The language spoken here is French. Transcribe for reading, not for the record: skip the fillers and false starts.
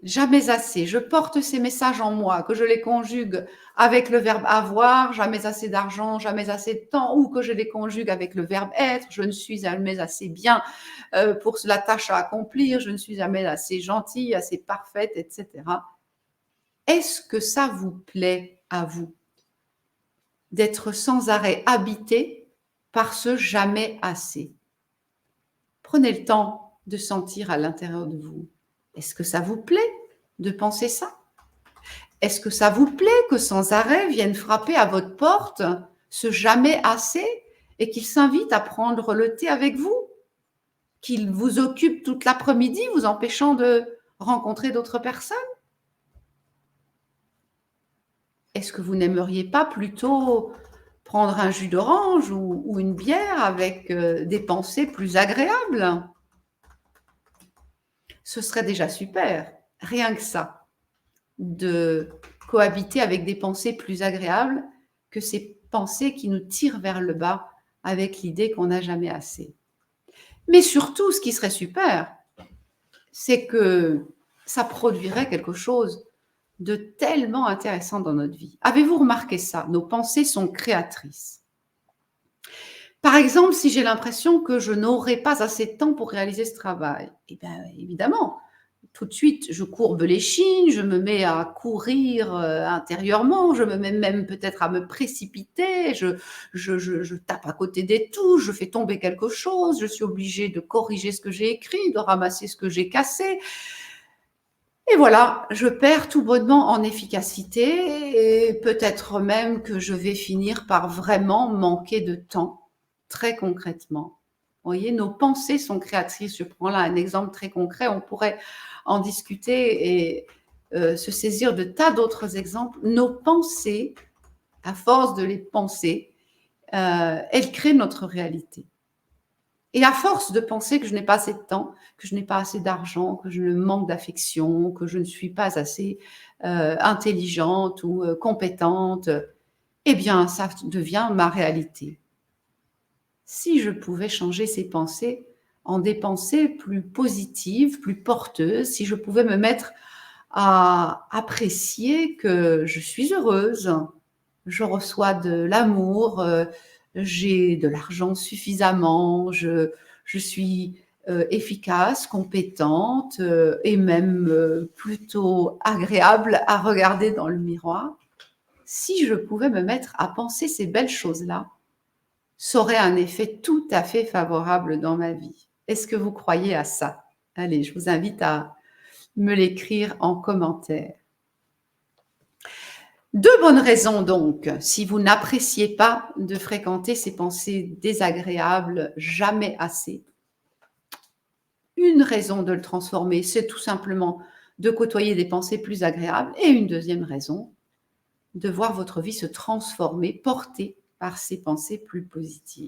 jamais assez. Je porte ces messages en moi, que je les conjugue avec le verbe avoir, jamais assez d'argent, jamais assez de temps, ou que je les conjugue avec le verbe être, je ne suis jamais assez bien pour la tâche à accomplir, je ne suis jamais assez gentille, assez parfaite, etc. Est-ce que ça vous plaît à vous d'être sans arrêt habité par ce jamais assez? Prenez le temps de sentir à l'intérieur de vous. Est-ce que ça vous plaît de penser ça? Est-ce que ça vous plaît que sans arrêt vienne frapper à votre porte ce jamais assez et qu'il s'invite à prendre le thé avec vous? Qu'il vous occupe toute l'après-midi, vous empêchant de rencontrer d'autres personnes? Est-ce que vous n'aimeriez pas plutôt prendre un jus d'orange ou une bière avec des pensées plus agréables? Ce serait déjà super, rien que ça, de cohabiter avec des pensées plus agréables que ces pensées qui nous tirent vers le bas avec l'idée qu'on n'a jamais assez. Mais surtout, ce qui serait super, c'est que ça produirait quelque chose de tellement intéressant dans notre vie. Avez-vous remarqué ça? Nos pensées sont créatrices. Par exemple, si j'ai l'impression que je n'aurai pas assez de temps pour réaliser ce travail, eh bien, évidemment, tout de suite, je courbe l'échine, je me mets à courir intérieurement, je me mets même peut-être à me précipiter, je tape à côté des touches, je fais tomber quelque chose, je suis obligée de corriger ce que j'ai écrit, de ramasser ce que j'ai cassé. Et voilà, je perds tout bonnement en efficacité et peut-être même que je vais finir par vraiment manquer de temps, très concrètement. Vous voyez, nos pensées sont créatrices. Je prends là un exemple très concret, on pourrait en discuter et se saisir de tas d'autres exemples. Nos pensées, à force de les penser, elles créent notre réalité. Et à force de penser que je n'ai pas assez de temps, que je n'ai pas assez d'argent, que je manque d'affection, que je ne suis pas assez intelligente ou compétente, eh bien, ça devient ma réalité. Si je pouvais changer ces pensées en des pensées plus positives, plus porteuses, si je pouvais me mettre à apprécier que je suis heureuse, je reçois de l'amour, j'ai de l'argent suffisamment, je suis efficace, compétente et même plutôt agréable à regarder dans le miroir. Si je pouvais me mettre à penser ces belles choses-là, ça aurait un effet tout à fait favorable dans ma vie. Est-ce que vous croyez à ça? Allez, je vous invite à me l'écrire en commentaire. 2 bonnes raisons donc, si vous n'appréciez pas de fréquenter ces pensées désagréables jamais assez. Une raison de le transformer, c'est tout simplement de côtoyer des pensées plus agréables et une deuxième raison, de voir votre vie se transformer, portée par ces pensées plus positives.